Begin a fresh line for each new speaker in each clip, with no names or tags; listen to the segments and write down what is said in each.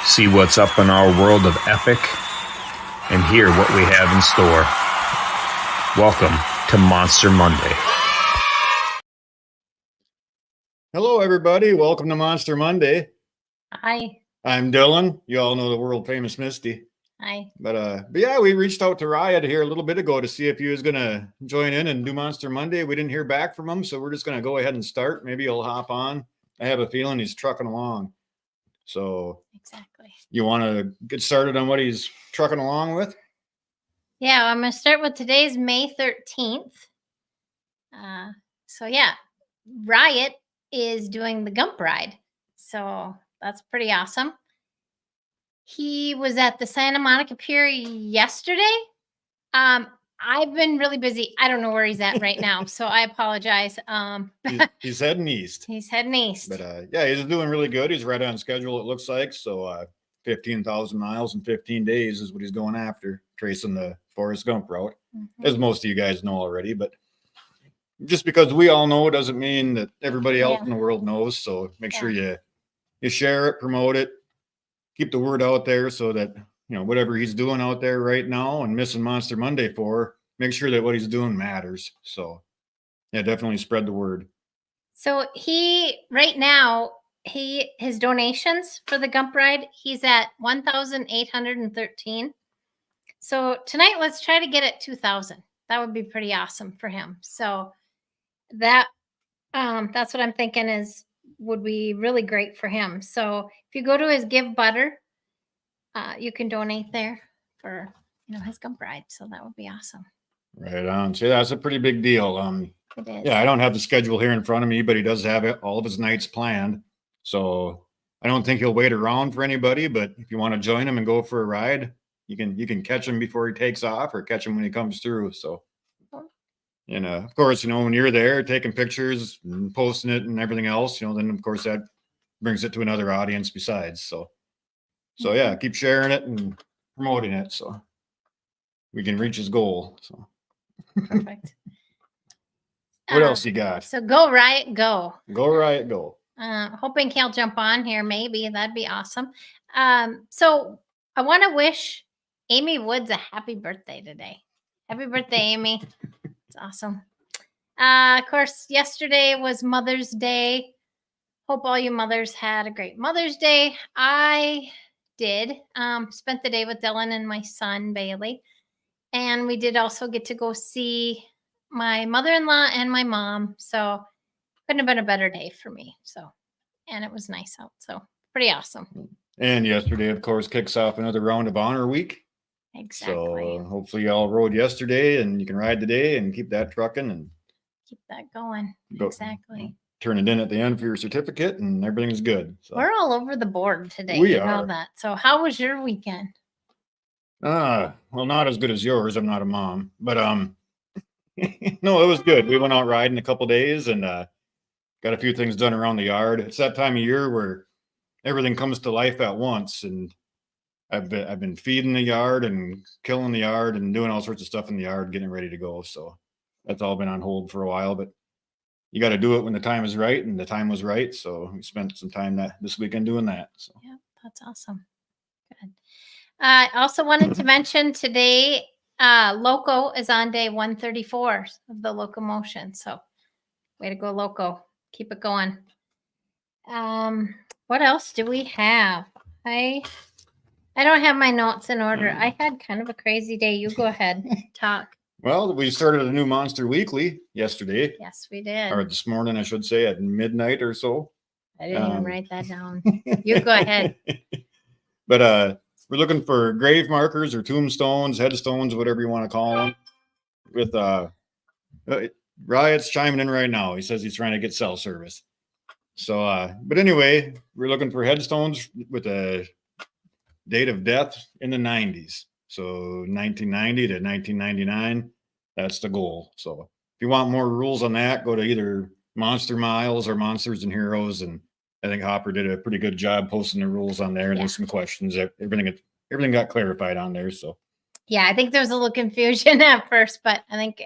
see what's up in our world of epic, and hear what we have in store. Welcome to Monster Monday.
Hello, everybody. Welcome to Monster Monday.
Hi.
I'm Dylan. You all know the world famous Misty.
Hi.
But yeah, we reached out to Riot here a little bit ago to see if he was going to join in and do Monster Monday. We didn't hear back from him, so we're just going to go ahead and start. Maybe he'll hop on. I have a feeling he's trucking along. So
exactly.
You want to get started on what he's trucking along with?
Yeah, I'm going to start with today's May 13th. So yeah, Riot is doing the Gump Ride. So that's pretty awesome. He was at the Santa Monica Pier yesterday. I've been really busy. I don't know where he's at right now, so I apologize.
He's heading east.
He's heading east.
But yeah, he's doing really good. He's right on schedule, it looks like. So 15,000 miles in 15 days is what he's going after, tracing the Forrest Gump route, as most of you guys know already. But just because we all know doesn't mean that everybody else in the world knows. So make sure you share it, promote it, keep the word out there so that, you know, whatever he's doing out there right now and missing Monster Monday for, make sure that what he's doing matters. So yeah, definitely spread the word.
So right now, his donations for the Gump Ride, he's at 1,813. So tonight, let's try to get it 2,000. That would be pretty awesome for him. So that's what I'm thinking would be really great for him. So if you go to his Give Butter, you can donate there for his Gump Ride. So that would be awesome.
Right on. So that's a pretty big deal.
It is.
Yeah, I don't have the schedule here in front of me, but he does have all of his nights planned. So I don't think he'll wait around for anybody. But if you want to join him and go for a ride, you can catch him before he takes off or catch him when he comes through. So. And of course, when you're there taking pictures and posting it and everything else, then of course that brings it to another audience besides. So yeah, keep sharing it and promoting it so we can reach his goal. So
perfect.
What else you got?
So go Riot, go.
Go Riot, go.
Hoping he'll jump on here. Maybe that'd be awesome. So I want to wish Amy Woods a happy birthday today. Happy birthday, Amy. It's awesome. Of course, yesterday was Mother's Day. Hope all you mothers had a great Mother's Day. I did. Spent the day with Dylan and my son, Bailey. And we did also get to go see my mother-in-law and my mom. So couldn't have been a better day for me. And it was nice out. So pretty awesome.
And yesterday, of course, kicks off another round of Honor Week.
Exactly.
So hopefully y'all rode yesterday and you can ride today and keep that trucking and
keep that going. Exactly.
Turn it in at the end for your certificate and everything's good. So.
We're all over the board today.
We
are. Know that. So how was your weekend?
Well, not as good as yours. I'm not a mom, but no, it was good. We went out riding a couple days and got a few things done around the yard. It's that time of year where everything comes to life at once, and I've been feeding the yard and killing the yard and doing all sorts of stuff in the yard, getting ready to go. So that's all been on hold for a while, but you got to do it when the time is right, and the time was right. So we spent some time this weekend doing that. So
yeah, that's awesome. Good. I also wanted to mention today, Loco is on day 134 of the locomotion. So way to go, Loco. Keep it going. What else do we have? I don't have my notes in order. I had kind of a crazy day. You go ahead. Talk.
Well, we started a new Monster Weekly yesterday.
Yes, we did.
Or this morning, I should say, at midnight or so.
I didn't even write that down. You go ahead.
But we're looking for grave markers or tombstones, headstones, whatever you want to call them. With Riot's chiming in right now. He says he's trying to get cell service. So, but anyway, we're looking for headstones with a date of death in the 90s. So 1990 to 1999, that's the goal. So if you want more rules on that, go to either Monster Miles or Monsters and Heroes. And I think Hopper did a pretty good job posting the rules on there. And there's some questions. Everything got clarified on there. So
yeah, I think there was a little confusion at first, but I think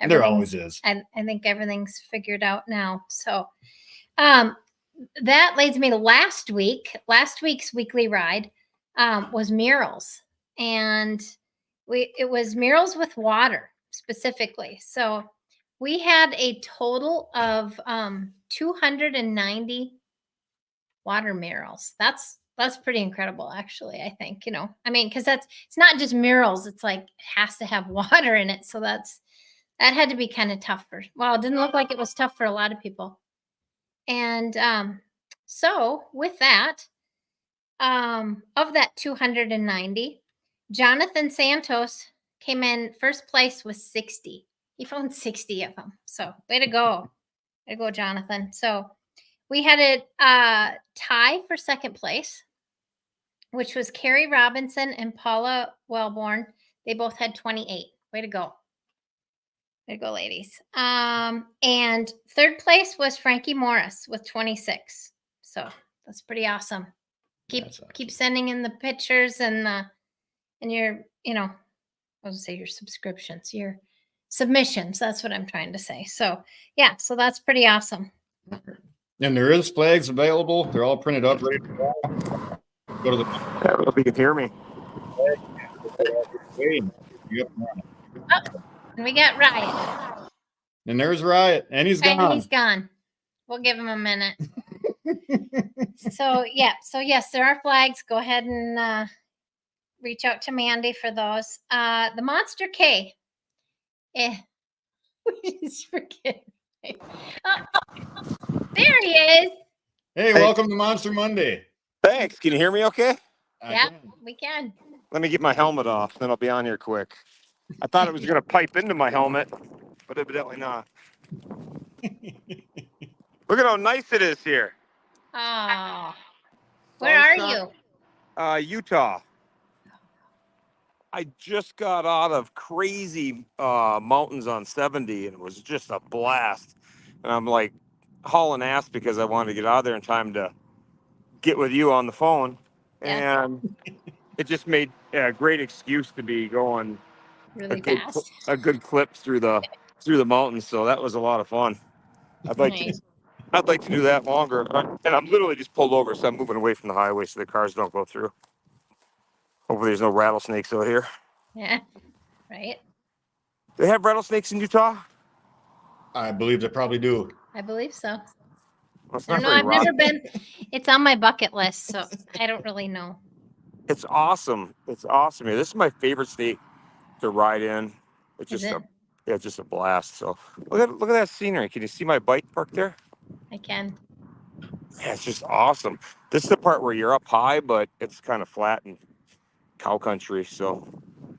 there always is.
I think everything's figured out now. So that leads me to last week. Last week's weekly ride was murals, and it was murals with water specifically. So we had a total of 290 water murals. That's pretty incredible, actually. I think, I mean, because it's not just murals. It's like it has to have water in it. So that had to be kind of tough well, it didn't look like it was tough for a lot of people. And so with that, of that 290, Jonathan Santos came in first place with 60. He found 60 of them. So way to go. Way to go, Jonathan. So we had a tie for second place, which was Carrie Robinson and Paula Wellborn. They both had 28. Way to go. Way to go, ladies. And third place was Frankie Morris with 26. So that's pretty awesome. Keep sending in the pictures and your, I was gonna say your subscriptions, your submissions. That's what I'm trying to say. So yeah, so that's pretty awesome.
And there is flags available. They're all printed up, ready to go. Go to the.
I don't know if you can hear me.
Yep.
And we got Riot.
And there's Riot, and he's gone.
And he's gone. We'll give him a minute. So yes, there are flags. Go ahead and reach out to Mandy for those. The Monster K. We just forget. There he is.
Hey, welcome to Monster Monday.
Thanks. Can you hear me okay?
Yeah, we can.
Let me get my helmet off, then I'll be on here quick. I thought it was going to pipe into my helmet, but evidently not. Look at how nice it is here.
Oh, where are you?
Utah. I just got out of crazy mountains on 70, and it was just a blast. And I'm like hauling ass because I wanted to get out of there in time to get with you on the phone.
Yeah.
And it just made a great excuse to be going
really fast.
A good clip through the mountains. So that was a lot of fun. I'd like to do that longer. And I'm literally just pulled over, so I'm moving away from the highway so the cars don't go through. Hopefully there's no rattlesnakes out here.
Yeah, right.
They have rattlesnakes in Utah?
I believe they probably do.
I believe so.
Well,
I don't know. I've never been. It's on my bucket list, so I don't really know.
It's awesome. It's awesome here. This is my favorite state to ride in. It's just it's just a blast. So look at that scenery. Can you see my bike parked there?
I can.
Yeah, it's just awesome. This is the part where you're up high, but it's kind of flat and cow country. So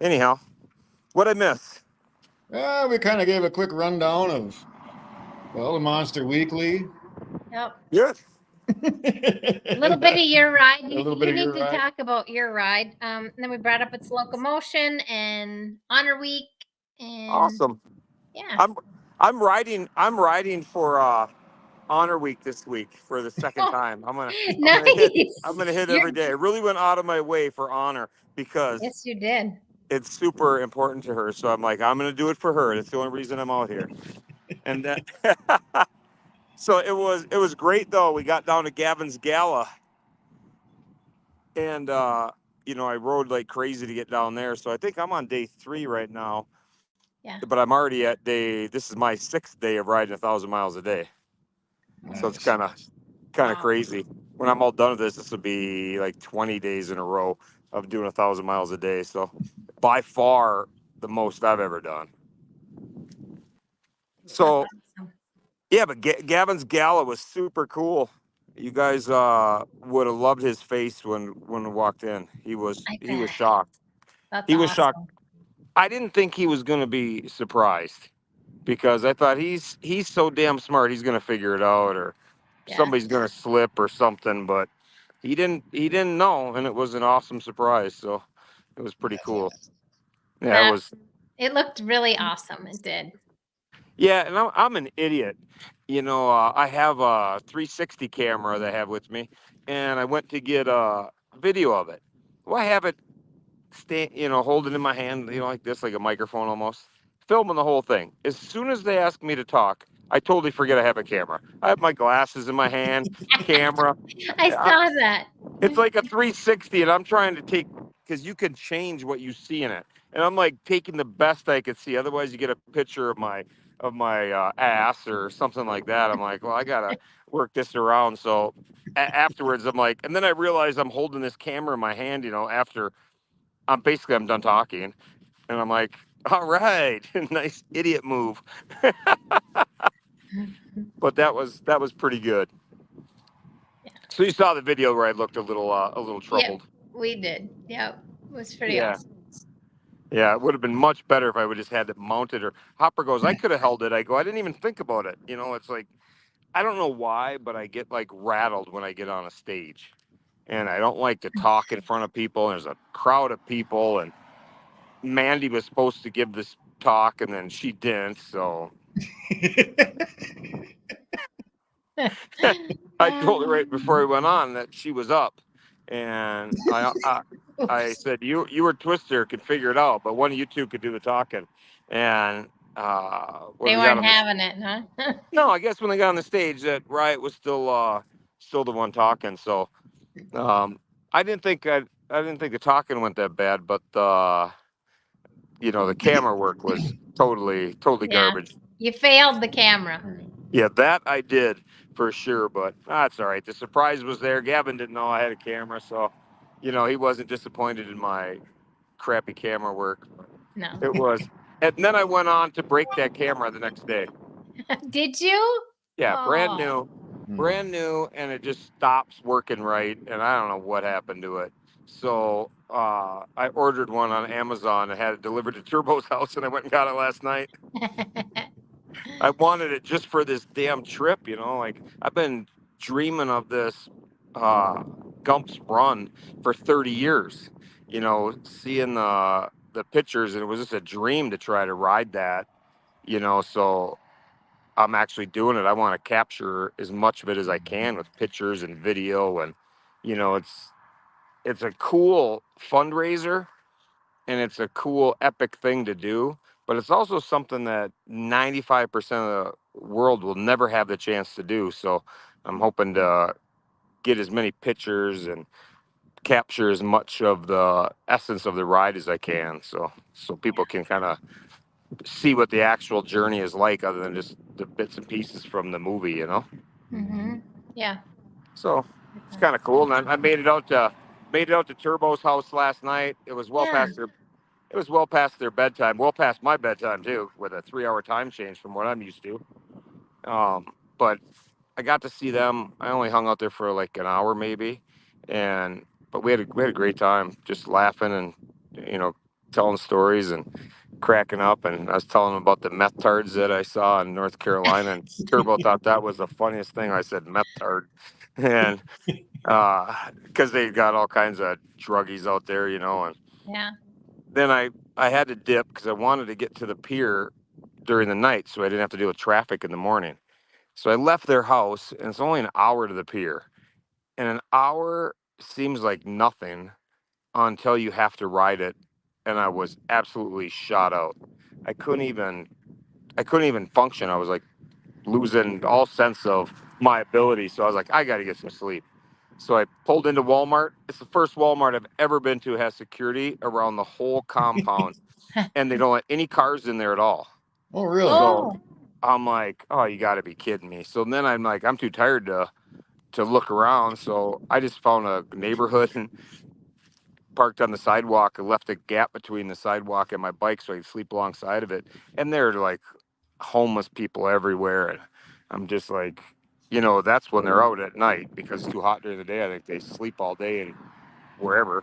anyhow, what'd I miss?
We kind of gave a quick rundown of, the Monster Weekly.
Yep.
Yes.
A little bit of your ride. You need to
ride.
talk about your ride. And then we brought up its locomotion and Honor Week. And
Awesome.
Yeah.
I'm riding for Honor Week this week for the second time. I'm gonna hit every day. I really went out of my way for Honor because
yes, you did.
It's super important to her. So I'm like, I'm gonna do it for her. That's the only reason I'm out here. And so it was great though. We got down to Gavin's Gala, and I rode like crazy to get down there. So I think I'm on day 3 right now.
Yeah.
But I'm already at this is my 6th day of riding 1,000 miles a day. Nice. So it's kind of crazy. When I'm all done with this will be like 20 days in a row of doing 1,000 miles a day. So by far the most I've ever done. So yeah, but Gavin's Gala was super cool. You guys would have loved his face when we walked in. He was shocked.
He was
shocked. I didn't think he was going to be surprised because I thought he's so damn smart. He's going to figure it out, or somebody's going to slip or something. But he didn't know, and it was an awesome surprise. So it was pretty cool. Yeah, it was.
It looked really awesome. It did.
Yeah, and I'm an idiot. I have a 360 camera that I have with me, and I went to get a video of it. Well, I have it, holding in my hand, like this, like a microphone almost, filming the whole thing. As soon as they ask me to talk, I totally forget I have a camera. I have my glasses in my hand, camera.
I saw that.
It's like a 360, and I'm trying to take, because you can change what you see in it, and I'm like taking the best I could see. Otherwise, you get a picture of my ass or something like that. I'm like, well, I gotta work this around. So afterwards, I'm like, and then I realize I'm holding this camera in my hand. After I'm done talking, and I'm like, all right, nice idiot move. But that was pretty good.
Yeah.
So you saw the video where I looked a little troubled.
We did. Yep. It was pretty
Yeah.
awesome.
Yeah, it would have been much better if I would just had it mounted. Or Hopper goes, I could have held it. I go, I didn't even think about it. It's like, I don't know why, but I get like rattled when I get on a stage, and I don't like to talk in front of people. And there's a crowd of people, and Mandy was supposed to give this talk, and then she didn't. So I told her right before I went on that she was up, and I said, you or Twister could figure it out, but one of you two could do the talking. And when
They
we got
weren't
on the,
having it, huh?
no, I guess when they got on the stage, that Riot was still the one talking. So I didn't think the talking went that bad, but the camera work was totally
Yeah.
garbage.
You failed the camera.
Yeah, that I did for sure, but that's all right. The surprise was there. Gavin didn't know I had a camera, so he wasn't disappointed in my crappy camera work.
No.
It was. And then I went on to break that camera the next day.
Did you?
Yeah, brand
Oh.
new, and it just stops working right, and I don't know what happened to it. So I ordered one on Amazon and had it delivered to Turbo's house, and I went and got it last night. I wanted it just for this damn trip, like I've been dreaming of this Gump's Run for 30 years, seeing the pictures, and it was just a dream to try to ride that, so I'm actually doing it. I want to capture as much of it as I can with pictures and video, and it's a cool fundraiser, and it's a cool epic thing to do, but it's also something that 95% of the world will never have the chance to do. So I'm hoping to get as many pictures and capture as much of the essence of the ride as I can, so people can kind of see what the actual journey is like, other than just the bits and pieces from the movie,
Mm-hmm. Yeah.
So it's kind of cool. And I made it out to Turbo's house last night. It was well past their bedtime, well past my bedtime too, with a 3-hour time change from what I'm used to. But I got to see them. I only hung out there for like an hour maybe, but we had a great time, just laughing and telling stories and cracking up. And I was telling them about the meth tards that I saw in North Carolina, and Turbo thought that was the funniest thing. I said meth tard, and because they got all kinds of druggies out there, and
Yeah.
then I had to dip because I wanted to get to the pier during the night so I didn't have to deal with traffic in the morning. So I left their house, and it's only an hour to the pier. And an hour seems like nothing until you have to ride it. And I was absolutely shot out. I couldn't even function. I was like losing all sense of my ability. So I was like, I got to get some sleep. So I pulled into Walmart. It's the first Walmart I've ever been to has security around the whole compound, and they don't let any cars in there at all.
Oh, really?
Oh.
So I'm like, oh, you got to be kidding me. So then I'm like, I'm too tired to look around. So I just found a neighborhood and parked on the sidewalk and left a gap between the sidewalk and my bike so I could sleep alongside of it. And there are like homeless people everywhere. And I'm just like, that's when they're out at night, because it's too hot during the day. I think they sleep all day and wherever.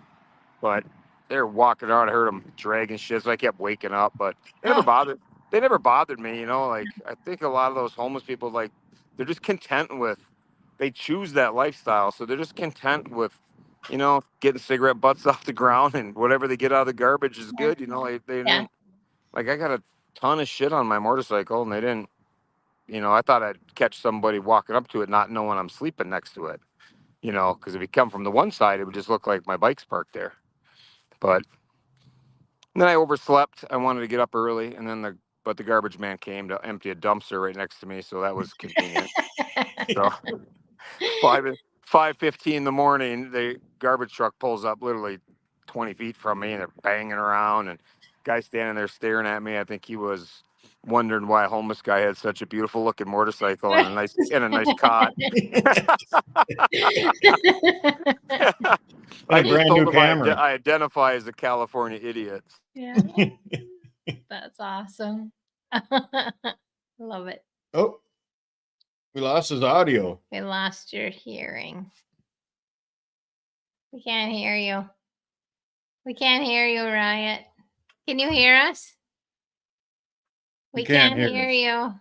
But they're walking around. I heard them dragging shit, so I kept waking up. But they never bothered. They never bothered me, Like I think a lot of those homeless people, like they're just content with. They choose that lifestyle, so they're just content with, getting cigarette butts off the ground, and whatever they get out of the garbage is good. Like they
Yeah.
didn't. Like I got a ton of shit on my motorcycle, and they didn't. I thought I'd catch somebody walking up to it, not knowing I'm sleeping next to it. Because if you come from the one side, it would just look like my bike's parked there. But then I overslept. I wanted to get up early, and then the but the garbage man came to empty a dumpster right next to me, so that was convenient. So 5:15 in the morning, the garbage truck pulls up literally 20 feet from me, and they're banging around, and guy standing there staring at me. I think he was wondering why a homeless guy had such a beautiful looking motorcycle and a nice cot. I
a
just
brand
told
new
him
camera.
I identify as a California idiot.
Yeah, that's awesome. Love it.
Oh, we lost his audio.
We lost your hearing. We can't hear you. We can't hear you, Riot. Can you hear us? We can't hear you.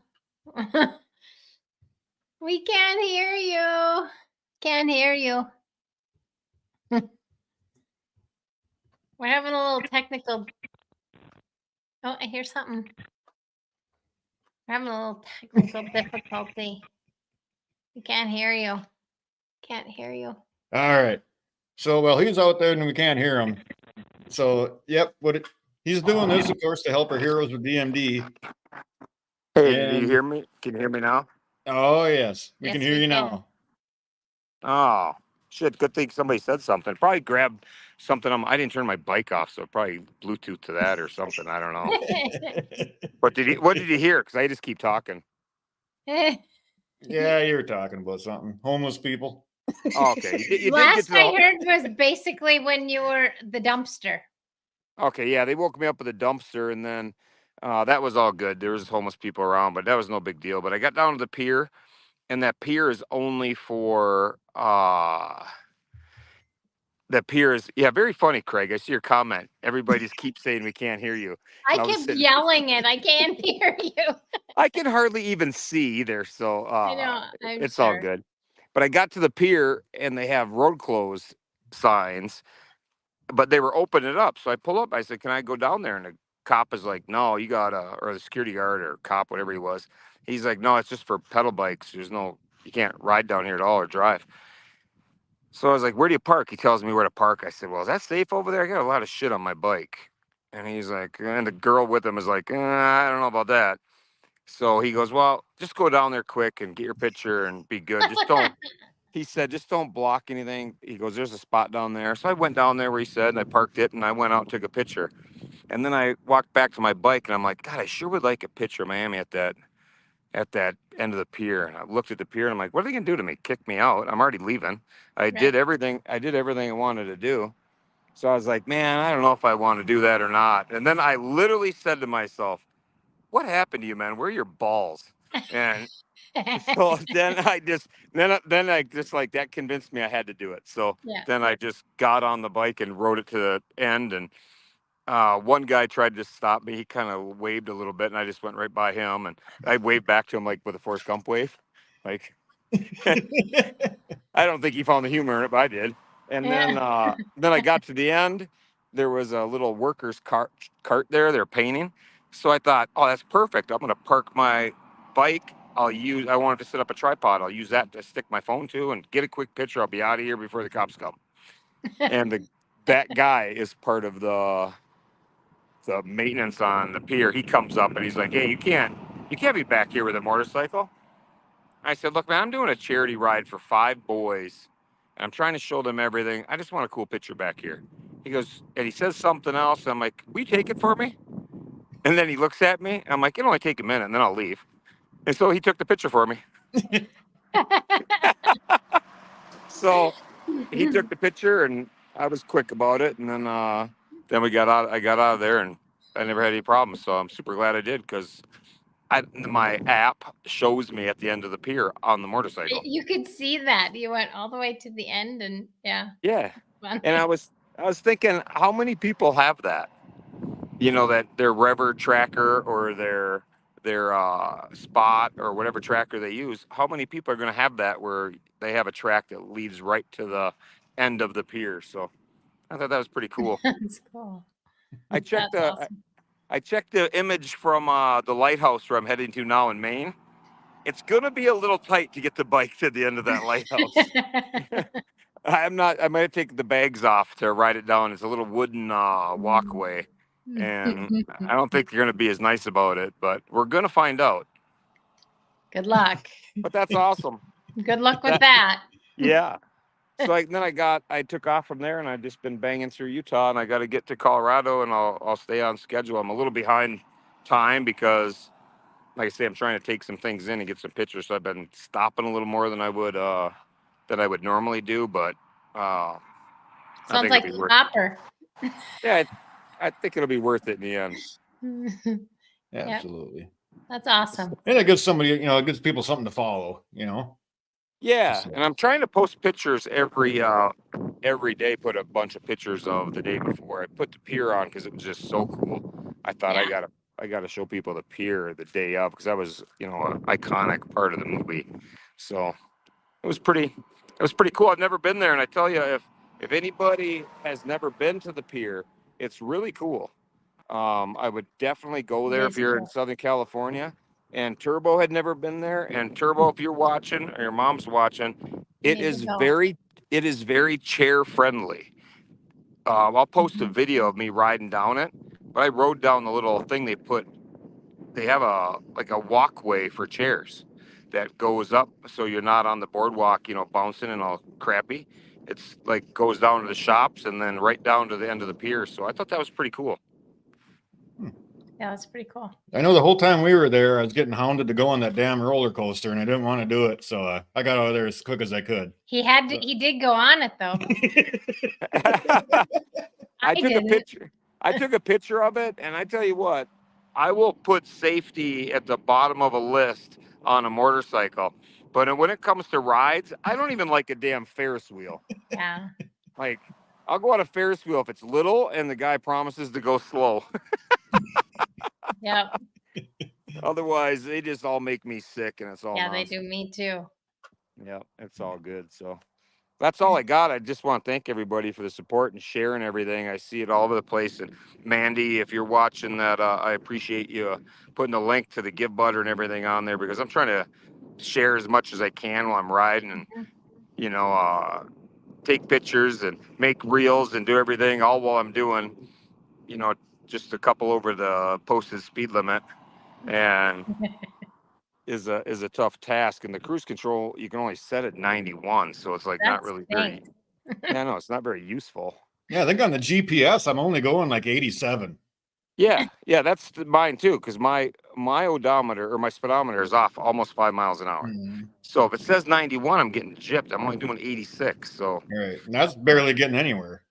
We can't hear you. Can't hear you. We're having a little technical. Oh, I hear something. We're having a little technical difficulty. We can't hear you. Can't hear you.
All right. So, well, he's out there and we can't hear him. So, yep, he's doing this, of course, to help our heroes with DMD.
Hey, do you hear me? Can you hear me now?
Oh, yes. We can
Yes,
hear
we
you
can.
now.
Oh, shit. Good thing somebody said something. Probably grabbed something. I didn't turn my bike off, so probably Bluetooth to that or something. I don't know. What did you hear? Because I just keep talking.
Yeah, you were talking about something. Homeless people.
Oh, okay. You did get
Last
to
I heard was basically when you were the dumpster.
Okay, yeah, they woke me up with a dumpster, and then that was all good. There was homeless people around, but that was no big deal. But I got down to the pier, and that pier is only for that pier is very funny, Craig. I see your comment. Everybody just keeps saying we can't hear you.
I
was
kept
sitting-
yelling it. I can't hear you.
I can hardly even see either, so
I know. I'm
it's all
sure.
good. But I got to the pier, and they have road closed signs, but they were opening it up. So I pull up. I said, "Can I go down there?" And the cop is like, "No, you gotta," or the security guard or cop, whatever he was. He's like, "No, it's just for pedal bikes. You can't ride down here at all or drive." So I was like, "Where do you park?" He tells me where to park. I said, "Well, is that safe over there? I got a lot of shit on my bike." And he's like, and the girl with him is like, I don't know about that. So he goes, "Well, just go down there quick and get your picture and be good. Just don't." He said, "Just don't block anything." He goes, "There's a spot down there." So I went down there where he said, and I parked it, and I went out and took a picture. And then I walked back to my bike, and I'm like, God, I sure would like a picture of Miami at that end of the pier. And I looked at the pier, and I'm like, what are they gonna do to me? Kick me out? I'm already leaving. I did everything I wanted to do. So I was like, man, I don't know if I want to do that or not. And then I literally said to myself, what happened to you, man? Where are your balls? And so then I just like that convinced me I had to do it. So
Yeah.
then I just got on the bike and rode it to the end. And one guy tried to stop me. He kind of waved a little bit, and I just went right by him. And I waved back to him like with a Forrest Gump wave. Like I don't think he found the humor in it, but I did. And then I got to the end. There was a little workers cart there. They're painting. So I thought, oh, that's perfect. I'm going to park my bike. I wanted to set up a tripod. I'll use that to stick my phone to and get a quick picture. I'll be out of here before the cops come. And that guy is part of the maintenance on the pier. He comes up and he's like, "Hey, you can't be back here with a motorcycle." I said, "Look, man, I'm doing a charity ride for 5 boys, and I'm trying to show them everything. I just want a cool picture back here." He goes, and he says something else. And I'm like, "Will you take it for me?" And then he looks at me. And I'm like, "It'll only take a minute, and then I'll leave." And so he took the picture for me. So he took the picture, and I was quick about it. And then we got out. I got out of there, and I never had any problems. So I'm super glad I did, because my app shows me at the end of the pier on the motorcycle.
You could see that. You went all the way to the end, and yeah.
Yeah.
Fun.
And I was thinking, how many people have that? That their Rever tracker or their Spot or whatever tracker they use. How many people are going to have that where they have a track that leads right to the end of the pier? So I thought that was pretty cool.
That's cool.
I checked
That's awesome.
I checked the image from the lighthouse where I'm heading to now in Maine. It's going to be a little tight to get the bike to the end of that lighthouse. I might take the bags off to ride it down. It's a little wooden walkway. and I don't think they're going to be as nice about it, but we're going to find out.
Good luck.
But that's awesome.
Good luck with that.
Yeah. So then I took off from there, and I've just been banging through Utah, and I got to get to Colorado, and I'll stay on schedule. I'm a little behind time because, like I say, I'm trying to take some things in and get some pictures. So I've been stopping a little more than I would normally do, but I
Sounds
think
like
it'll be
a
worth.
hopper.
Yeah, I think it'll be worth it in the end.
Absolutely.
That's awesome.
And it gives somebody, it gives people something to follow,
Yeah, and I'm trying to post pictures every day. Put a bunch of pictures of the day before. I put the pier on because it was just so cool. I thought
Yeah.
I gotta show people the pier the day of because that was an iconic part of the movie. So it was pretty cool. I've never been there, and I tell you, if anybody has never been to the pier, it's really cool. I would definitely go there
It
if
is
you're in
cool.
Southern California. And Turbo had never been there. And Turbo, if you're watching or your mom's watching, it
Need to
is
go.
very chair friendly. I'll post a video of me riding down it. But I rode down the little thing they put. They have a walkway for chairs that goes up, so you're not on the boardwalk, bouncing and all crappy. It's like goes down to the shops and then right down to the end of the pier. So I thought that was pretty cool.
Yeah, that's pretty cool.
I know the whole time we were there, I was getting hounded to go on that damn roller coaster, and I didn't want to do it. So I got out of there as quick as I could.
He did go on it though.
I took
didn't.
a picture. I took a picture of it, and I tell you what, I will put safety at the bottom of a list on a motorcycle. But when it comes to rides, I don't even like a damn Ferris wheel.
Yeah.
Like, I'll go on a Ferris wheel if it's little and the guy promises to go slow.
Yep.
Otherwise, they just all make me sick, and it's all
Yeah,
nonsense.
they do. Me too.
Yeah, it's all good. So that's all I got. I just want to thank everybody for the support and sharing everything. I see it all over the place. And Mandy, if you're watching that, I appreciate you putting the link to the Give Butter and everything on there because I'm trying to share as much as I can while I'm riding and, take pictures and make reels and do everything all while I'm doing, just a couple over the posted speed limit. And is a tough task, and the cruise control you can only set at 91, so it's like not really very. Yeah, no, it's not very useful.
Yeah, I think on the GPS I'm only going like 87.
Yeah, that's mine too, because my odometer or my speedometer is off almost 5 miles an hour. So if it says 91, I'm getting gypped. I'm only doing 86. So
Right, and that's barely getting anywhere.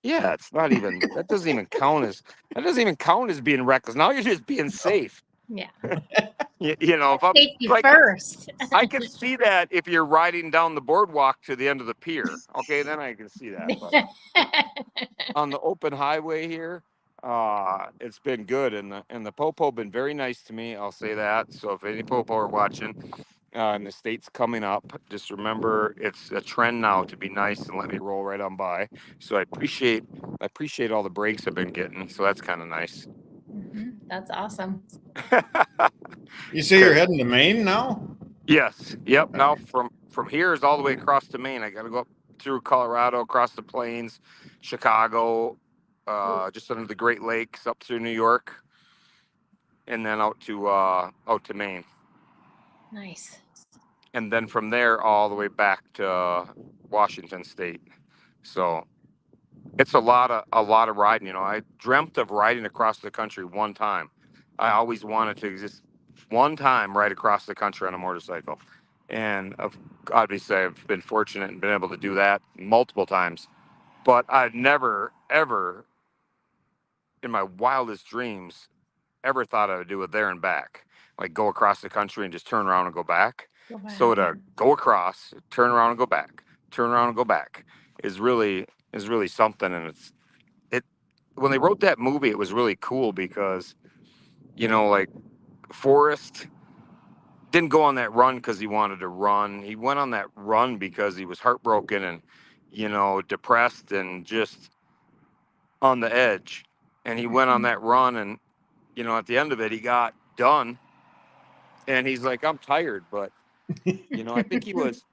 yeah, it's not even that doesn't even count as being reckless. Now you're just being safe.
Yeah.
If I'm
Safety
like,
first.
I can see that if you're riding down the boardwalk to the end of the pier. Okay, then I can see that. But on the open highway here, it's been good, and the popo been very nice to me. I'll say that. So if any popo are watching, and the state's coming up, just remember it's a trend now to be nice and let me roll right on by. So I appreciate all the breaks I've been getting. So that's kind of nice.
That's awesome.
You say you're heading to Maine now?
Yes. Yep. Now from here is all the way across to Maine. I got to go up through Colorado, across the plains, Chicago, just under the Great Lakes, up through New York, and then out to Maine.
Nice.
And then from there all the way back to Washington State. So it's a lot of riding. I dreamt of riding across the country one time. I always wanted to exist one time right across the country on a motorcycle. And obviously I've been fortunate and been able to do that multiple times. But I've never, ever, in my wildest dreams, ever thought I would do it there and back. Like go across the country and just turn around and go back. So to go across, turn around and go back, turn around and go back is really something. And when they wrote that movie, it was really cool because, like Forrest didn't go on that run because he wanted to run. He went on that run because he was heartbroken and, depressed and just on the edge. And he went on that run and, at the end of it, he got done. And he's like, I'm tired, but, I think he was,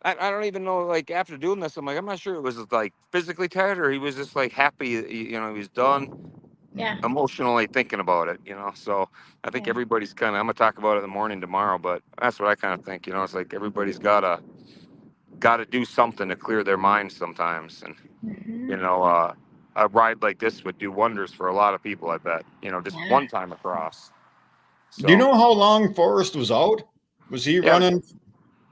I don't even know, like after doing this, I'm like, I'm not sure it was like physically tired or he was just like happy, he was done.
Yeah.
emotionally thinking about it, So I think
Yeah.
everybody's I'm gonna talk about it in the morning tomorrow, but that's what I kind of think, It's like everybody's gotta do something to clear their minds sometimes, and
Mhm.
a ride like this would do wonders for a lot of people. I bet, just
Yeah.
one time across.
Do you
So
know how long Forrest was out? Was he
yeah,
running?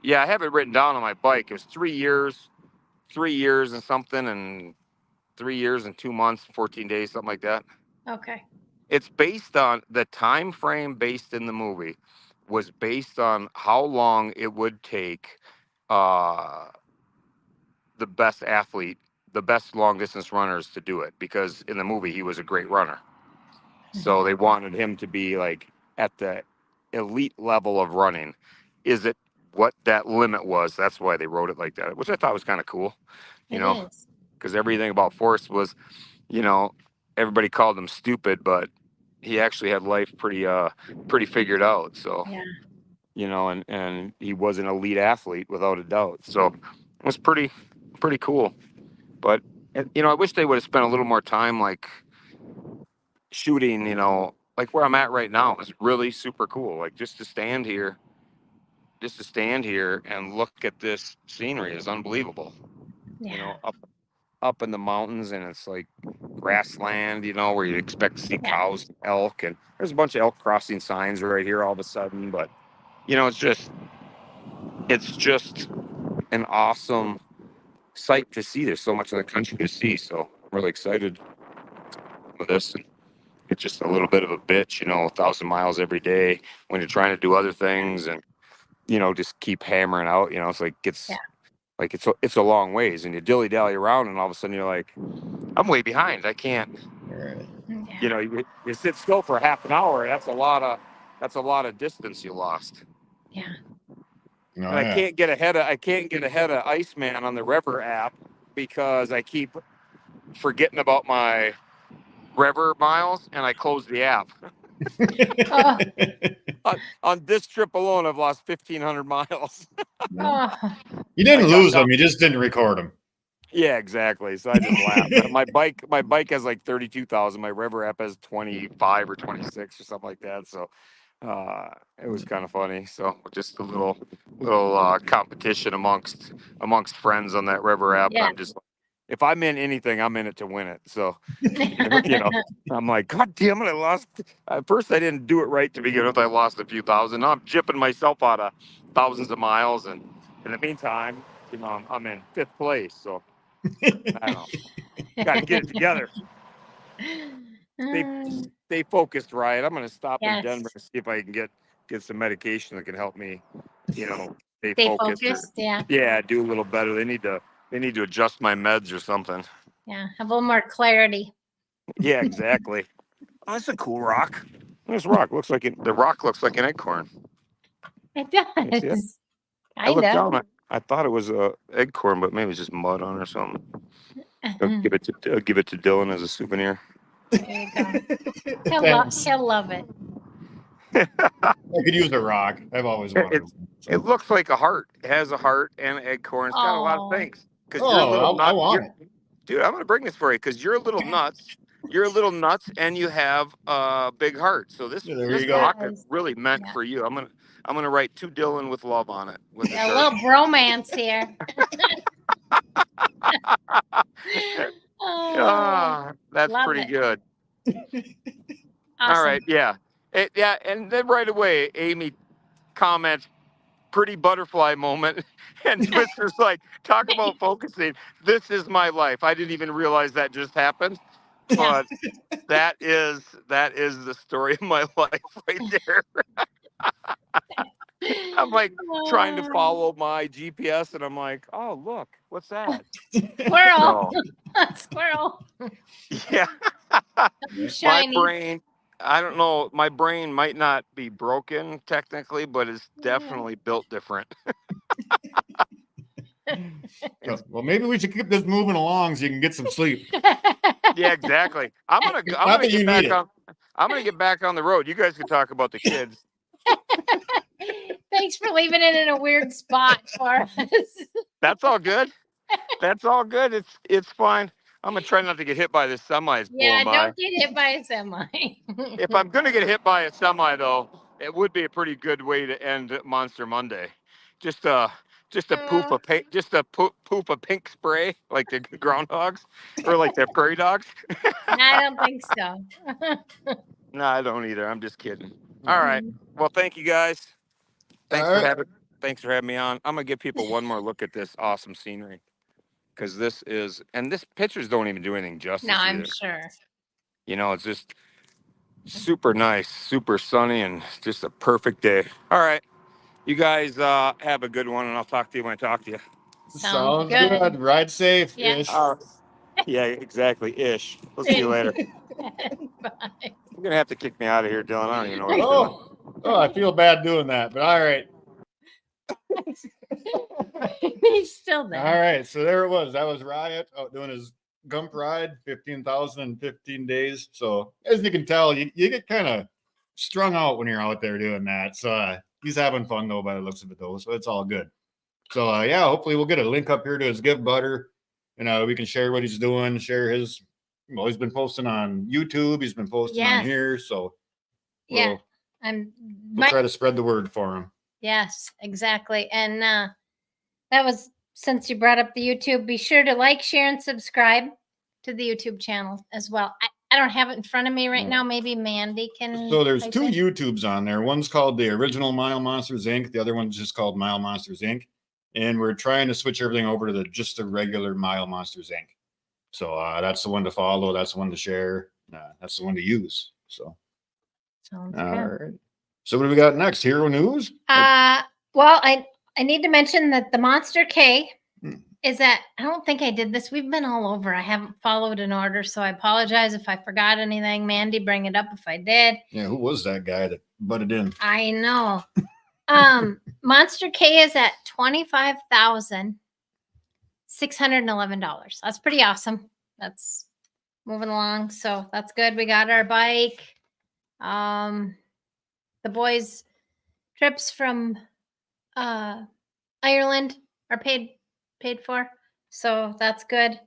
yeah, I have it written down on my bike. It was 3 years and something, and 3 years and 2 months, 14 days, something like that.
Okay.
It's based on the time frame based in the movie was based on how long it would take uh, the best athlete, the best long distance runners to do it, because in the movie he was a great runner. So they wanted him to be like at the elite level of running. Is it what that limit was? That's why they wrote it like that, which I thought was kind of cool,
It is.
because everything about Forrest was, everybody called him stupid, but he actually had life pretty figured out. So,
Yeah.
and he was an elite athlete without a doubt. So it was pretty cool. But, I wish they would have spent a little more time like shooting, like where I'm at right now is really super cool. Like just to stand here and look at this scenery is unbelievable.
Yeah.
Up in the mountains, and it's like grassland, where you'd expect to see
Yeah.
cows, elk, and there's a bunch of elk crossing signs right here all of a sudden. But it's just an awesome sight to see. There's so much of the country to see, so I'm really excited with this. It's just a little bit of a bitch, 1,000 miles every day when you're trying to do other things, and just keep hammering out. It's like
Yeah.
it's a long ways, and you dilly dally around, and all of a sudden you're like, I'm way behind. I can't.
Right.
Yeah.
You sit still for half an hour. That's a lot of distance you lost.
Yeah.
No,
And I
yeah.
can't get ahead of Iceman on the Rever app because I keep forgetting about my Rever miles, and I close the app.
Oh.
On this trip alone, I've lost 1,500 miles.
Oh.
You
I
didn't
got
lose
down.
them. You just didn't record them.
Yeah, exactly. So I just laughed. My bike has like 32,000. My Rever app has 25 or 26 or something like that. So it was kind of funny. So just a little competition amongst friends on that Rever app.
Yeah.
I'm just, if I'm in anything, I'm in it to win it. So I'm like, God damn it, I lost. At first, I didn't do it right to begin with. I lost a few thousand. Now I'm jipping myself out of thousands of miles, and in the meantime, I'm in fifth place. So I don't know. Got to get it together. Stay, stay focused, Ryan. I'm going to stop in
Yes.
Denver and see if I can get some medication that can help me, stay
Stay
focused.
focused. Yeah.
Yeah, do a little better. They need to adjust my meds or something.
Yeah. Have a little more clarity.
Yeah, exactly. Oh, that's a cool rock. This rock looks like the rock looks like an acorn.
It
You see it?
does.
I looked
Kind
down. I thought it was a acorn, but maybe it's just mud on it or something. I'll
of.
give it to Dylan as a souvenir.
There you go.
Thanks.
He'll love it.
I could use a rock. I've always wanted one.
It looks like a heart. It has a heart and an acorn. It's got a lot of
Oh.
things. Because you're a little
I
nut.
want it.
Dude, I'm gonna bring this for you because you're a little nuts. You're a little nuts, and you have a big heart. So this
Yeah, there
this
you go.
rock is really meant
Yeah.
for you. I'm gonna write to Dylan with love on it. With the
A
Sharpie.
little bromance here. Oh,
That's
love
pretty
it.
good.
Awesome.
All right, yeah, and then right away, Amy comments, "Pretty butterfly moment," and Twister's like, "Talk about focusing. This is my life. I didn't even realize that just happened,
Yeah.
but that is the story of my life right there." I'm like trying to follow my GPS, and I'm like, "Oh, look, what's that?"
Squirrel.
So,
Squirrel.
yeah. My
Shiny.
brain, I don't know, my brain might not be broken technically, but it's definitely built different.
Well, maybe we should keep this moving along so you can get some sleep.
Yeah, exactly. I'm
Not
gonna
that you
get back
need it.
on. I'm gonna get back on the road. You guys can talk about the kids.
Thanks for leaving it in a weird spot for us.
That's all good. That's all good. It's fine. I'm gonna try not to get hit by this semi. It's
Yeah,
blowing by.
don't get hit by a semi.
If I'm gonna get hit by a semi, though, it would be a pretty good way to end Monster Monday. Just a poof of paint, just a poof of pink spray, like the groundhogs or like the prairie dogs.
I don't think so.
No, I don't either. I'm just kidding. All right. Well, thank you guys. Thanks
All
for
right.
having me on. I'm gonna give people one more look at this awesome scenery because this pictures don't even do anything justice
No, I'm
either.
sure.
You know, it's just super nice, super sunny, and just a perfect day. All right. You guys have a good one, and I'll talk to you when I talk to you.
Sounds
Sounds good. Ride safe.
Yeah.
Ish.
Yeah, exactly. Ish. We'll see you later.
Bye.
You're going to have to kick me out of here, Dylan. I don't even know what I'm doing.
Oh, I feel bad doing that, but all right.
He's still there.
All right. So there it was. That was Riot out doing his Gump ride, 15,000 in 15 days. So as you can tell, you get kind of strung out when you're out there doing that. So he's having fun though by the looks of it though. So it's all good. So yeah, hopefully we'll get a link up here to his Give Butter, and we can share what he's doing, share his. Well, he's been posting on YouTube. He's been posting on
Yes.
here. So
Yeah.
we'll
My,
try to spread the word for him.
yes, exactly. And that was, since you brought up the YouTube, be sure to like, share, and subscribe to the YouTube channel as well. I don't have it in front of me right now. Maybe Mandy can.
So there's
type
two
it.
YouTubes on there. One's called the original Mile Monsters Inc. The other one's just called Mile Monsters Inc. And we're trying to switch everything over to just the regular Mile Monsters Inc. So that's the one to follow. That's the one to share. That's the one to use. So
Sounds
all
good.
right. So what do we got next? Hero news?
Well, I need to mention that the Monster K
Hmm.
is that, I don't think I did this. We've been all over. I haven't followed an order, so I apologize if I forgot anything. Mandy, bring it up if I did.
Yeah, who was that guy that butted in?
I know. Monster K is at $25,611. That's pretty awesome. That's moving along, so that's good. We got our bike. The boys' trips from Ireland are paid for, so that's good.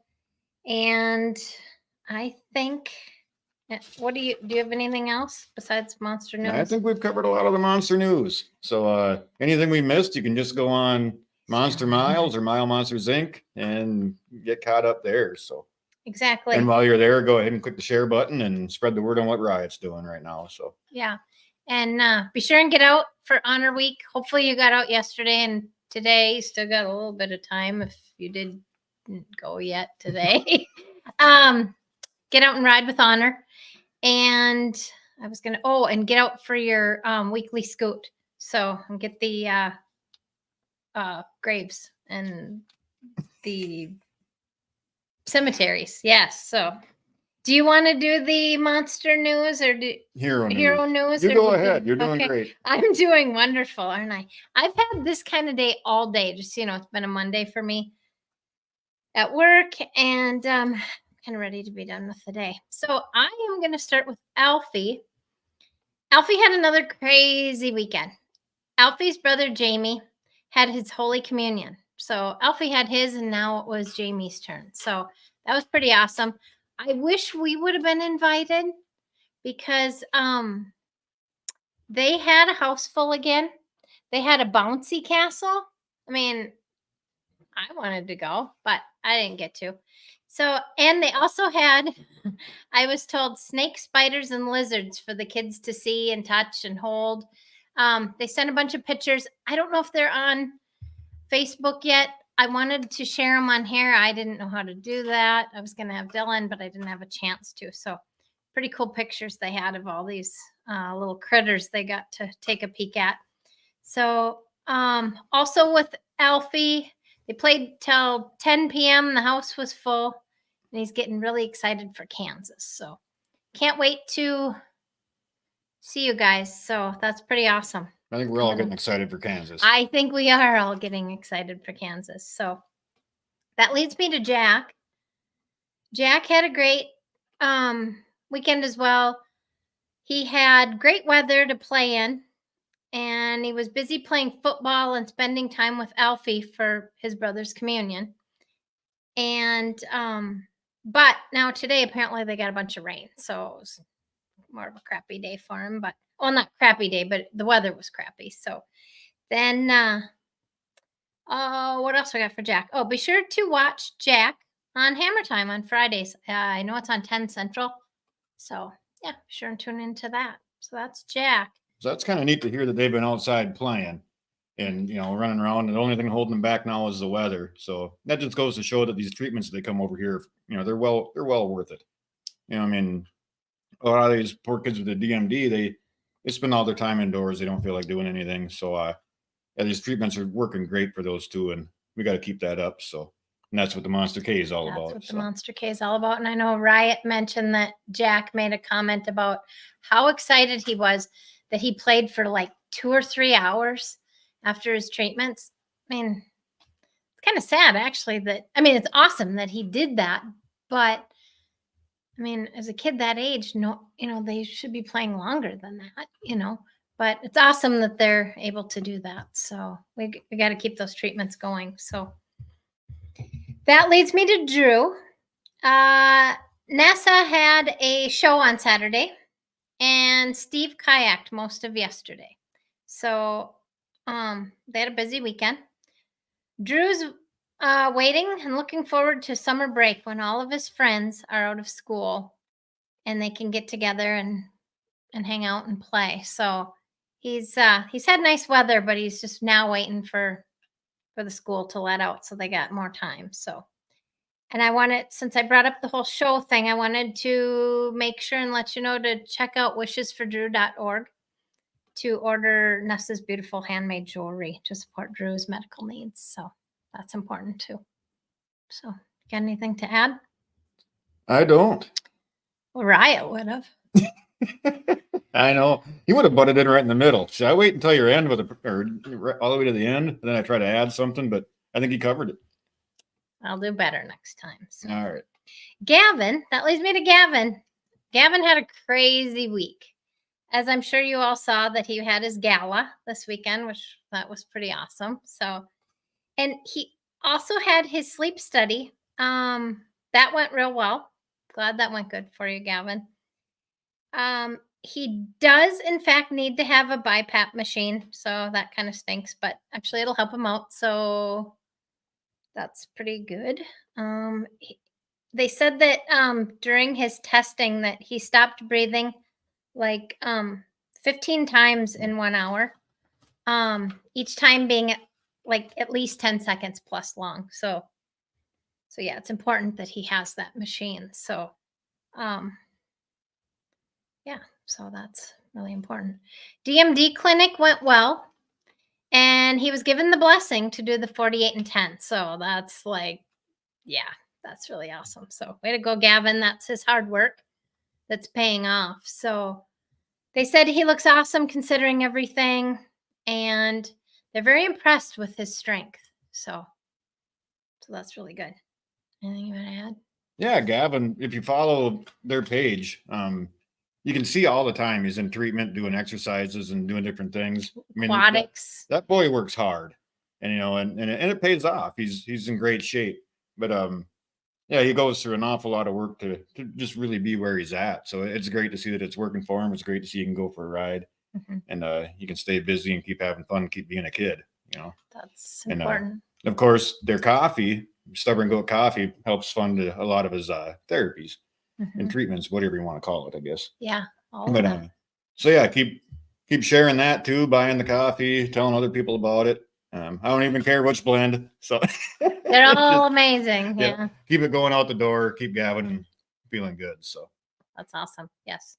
And I think, what do you have anything else besides Monster News?
I think we've covered a lot of the monster news. So anything we missed, you can just go on Monster Miles or Mile Monsters Inc. and get caught up there. So
Exactly.
and while you're there, go ahead and click the share button and spread the word on what Riot's doing right now. So
Yeah. And be sure and get out for Honor Week. Hopefully you got out yesterday and today. You still got a little bit of time if you didn't go yet today. Get out and ride with Honor. And I was going to, and get out for your weekly scoot. So and get the graves and the cemeteries. Yes. So do you want to do the monster news or
Hero
news?
You
or
go
would
ahead. You're doing great.
I'm doing wonderful, aren't I? I've had this kind of day all day. Just, it's been a Monday for me at work, and kind of ready to be done with the day. So I am going to start with Alfie. Alfie had another crazy weekend. Alfie's brother, Jamie, had his Holy Communion. So Alfie had his, and now it was Jamie's turn. So that was pretty awesome. I wish we would have been invited because they had a house full again. They had a bouncy castle. I mean, I wanted to go, but I didn't get to. So, and they also had, I was told, snakes, spiders, and lizards for the kids to see and touch and hold. They sent a bunch of pictures. I don't know if they're on Facebook yet. I wanted to share them on here. I didn't know how to do that. I was going to have Dylan, but I didn't have a chance to. So pretty cool pictures they had of all these little critters they got to take a peek at. So also with Alfie, they played till 10 p.m. The house was full, and he's getting really excited for Kansas. So can't wait to see you guys. So that's pretty awesome.
I think we're all getting excited for Kansas.
I think we are all getting excited for Kansas. So that leads me to Jack. Jack had a great weekend as well. He had great weather to play in, and he was busy playing football and spending time with Alfie for his brother's communion. And But now today, apparently they got a bunch of rain. So it was more of a crappy day for him. But, well, not crappy day, but the weather was crappy. So then, what else I got for Jack? Oh, be sure to watch Jack on Hammer Time on Fridays. I know it's on 10 Central. So, yeah, be sure and tune into that. So that's Jack.
So that's kind of neat to hear that they've been outside playing and, running around. And the only thing holding them back now is the weather. So that just goes to show that these treatments that they come over here, they're well worth it. I mean, a lot of these poor kids with the DMD, they spend all their time indoors. They don't feel like doing anything. So, yeah, these treatments are working great for those two, and we got to keep that up. So, and that's what the Monster K is all
That's
about.
what the
So.
Monster K is all about. And I know Riot mentioned that Jack made a comment about how excited he was that he played for like 2 or 3 hours after his treatments. I mean, it's kind of sad actually it's awesome that he did that, but I mean, as a kid that age, they should be playing longer than that, but it's awesome that they're able to do that. So we got to keep those treatments going. So that leads me to Drew. NASA had a show on Saturday, and Steve kayaked most of yesterday. So they had a busy weekend. Drew's waiting and looking forward to summer break when all of his friends are out of school and they can get together and hang out and play. So he's had nice weather, but he's just now waiting for the school to let out so they got more time. So, and since I brought up the whole show thing, I wanted to make sure and let you know to check out wishesfordrew.org to order Nessa's beautiful handmade jewelry to support Drew's medical needs. So that's important too. So, got anything to add?
I don't.
Well, Riot would have.
I know. He would have butted in right in the middle. Should I wait until your end or all the way to the end? Then I try to add something, but I think he covered it.
I'll do better next time. So.
All right.
Gavin, that leads me to Gavin. Gavin had a crazy week. As I'm sure you all saw that he had his gala this weekend, which that was pretty awesome. So, and he also had his sleep study. That went real well. Glad that went good for you, Gavin. He does, in fact, need to have a BiPAP machine. So that kind of stinks, but actually it'll help him out. So that's pretty good. They said that during his testing that he stopped breathing like 15 times in 1 hour. Each time being at least 10 seconds plus long. So yeah, it's important that he has that machine. So yeah, so that's really important. DMD clinic went well, and he was given the blessing to do the 48 and 10. So that's that's really awesome. So way to go, Gavin. That's his hard work that's paying off. So they said he looks awesome considering everything, and they're very impressed with his strength. So that's really good. Anything you want to add?
Yeah, Gavin, if you follow their page, you can see all the time he's in treatment, doing exercises and doing different things. I mean,
Aquatics.
that boy works hard, and and it pays off. He's in great shape, but yeah, he goes through an awful lot of work to just really be where he's at. So it's great to see that it's working for him. It's great to see he can go for a ride, and he can stay busy and keep having fun, keep being a kid.
That's important.
And of course, their coffee, Stubborn Goat Coffee, helps fund a lot of his therapies and treatments, whatever you want to call it, I guess.
Yeah.
So yeah, keep sharing that too, buying the coffee, telling other people about it. I don't even care which blend. So
they're all amazing. Yeah.
Keep it going out the door. Keep Gavin feeling good. So
that's awesome. Yes.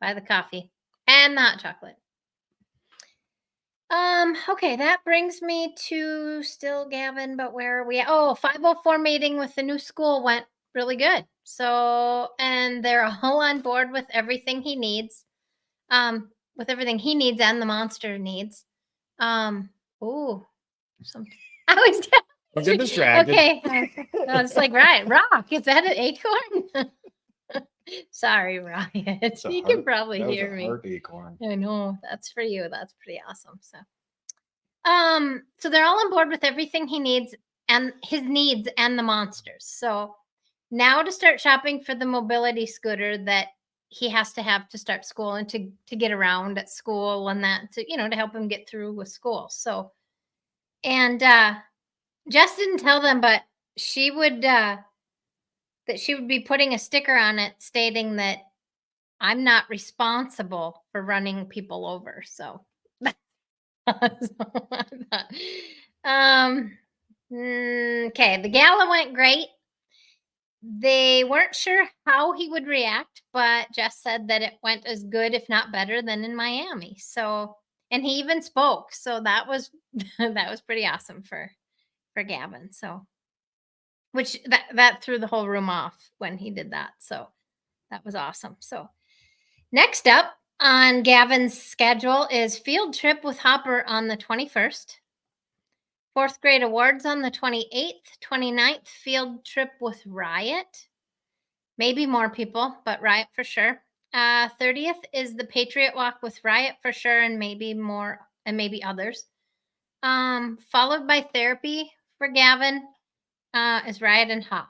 Buy the coffee and the hot chocolate. Okay, that brings me to still Gavin, but where are we at? 504 meeting with the new school went really good. So, and they're all on board with everything he needs. With everything he needs and the monster needs. I was
don't get distracted.
Okay. I was like, right, Rock. Is that an acorn? Sorry, Riot. You can probably hear me.
Acorn.
I know. That's for you. That's pretty awesome. So they're all on board with everything he needs and his needs and the monsters. So now to start shopping for the mobility scooter that he has to have to start school and to get around at school and that to, you know, to help him get through with school. So, and Jess didn't tell them, but she would that she would be putting a sticker on it stating that I'm not responsible for running people over. So, okay, the gala went great. They weren't sure how he would react, but Jess said that it went as good, if not better, than in Miami. So, and he even spoke. So that was that was pretty awesome for Gavin. So, which that threw the whole room off when he did that. So that was awesome. So next up on Gavin's schedule is field trip with Hopper on the 21st. 4th grade awards on the 28th, 29th, field trip with Riot. Maybe more people, but Riot for sure. 30th is the Patriot Walk with Riot for sure, and maybe more, and maybe others. Followed by therapy for Gavin is Riot and Hop.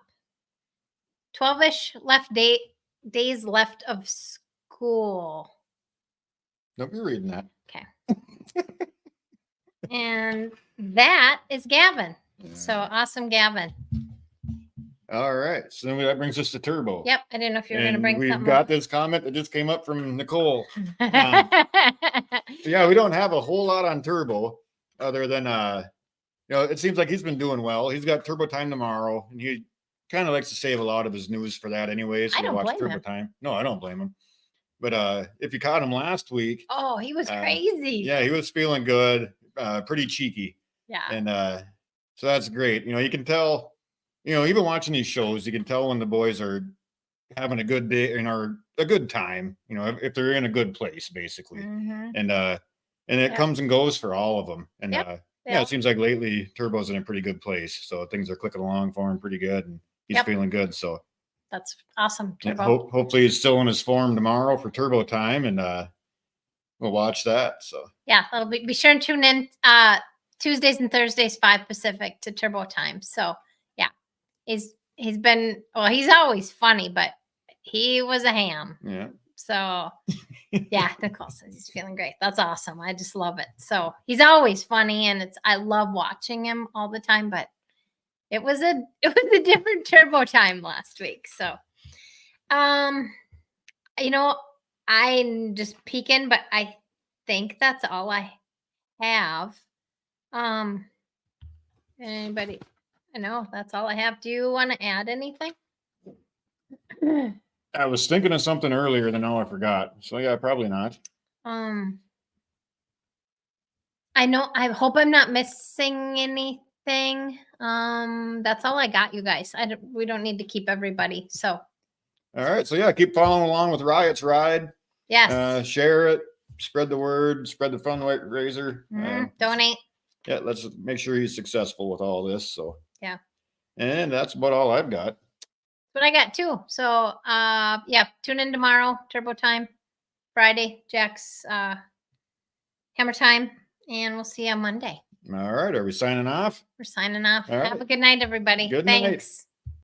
12-ish days left of school.
Don't be reading that.
Okay. And that is Gavin. So awesome, Gavin.
All right. So then that brings us to Turbo.
Yep. I didn't know if you were going to
And
bring
we've
something
got this comment that just came up from Nicole.
up.
Yeah, we don't have a whole lot on Turbo other than you know, it seems like he's been doing well. He's got Turbo Time tomorrow, and he kind of likes to save a lot of his news for that anyways.
I don't blame
Turbo
him.
Time. No, I don't blame him. But if you caught him last week,
Oh, he was crazy.
yeah, he was feeling good, pretty cheeky.
Yeah.
And so that's great. You know, you can tell, you know, even watching these shows, you can tell when the boys are having a good day and are a good time, you know, if they're in a good place, basically.
Mhm.
And it
Yeah.
comes and goes for all of them. And
Yep.
yeah,
Yeah.
it seems like lately Turbo's in a pretty good place. So things are clicking along for him pretty good, and he's
Yep.
feeling good. So
That's awesome.
yeah,
Turbo.
hopefully he's still in his form tomorrow for Turbo Time, and we'll watch that. So
Yeah, that'll be sure and tune in Tuesdays and Thursdays 5 Pacific to Turbo Time. So yeah, he's been, well, he's always funny, but he was a ham.
yeah.
So yeah, Nicole says he's feeling great. That's awesome. I just love it. So he's always funny, and I love watching him all the time, but it was a different Turbo Time last week. So you know, I'm just peeking, but I think that's all I have. Anybody? I know that's all I have. Do you want to add anything?
I was thinking of something earlier, then now I forgot. So yeah, probably not.
I know. I hope I'm not missing anything. That's all I got, you guys. We don't need to keep everybody. So
All right. So yeah, keep following along with Riot's Ride.
yes,
Share it, spread the word, spread the fundraiser.
donate.
Yeah, let's make sure he's successful with all this. So
Yeah.
And that's about all I've got.
What I got too. So yeah, tune in tomorrow, Turbo Time, Friday, Jack's Hammer Time, and we'll see you on Monday.
All right. Are we signing off?
We're signing off.
All
Have
right.
a good night, everybody.
Good night.
Thanks.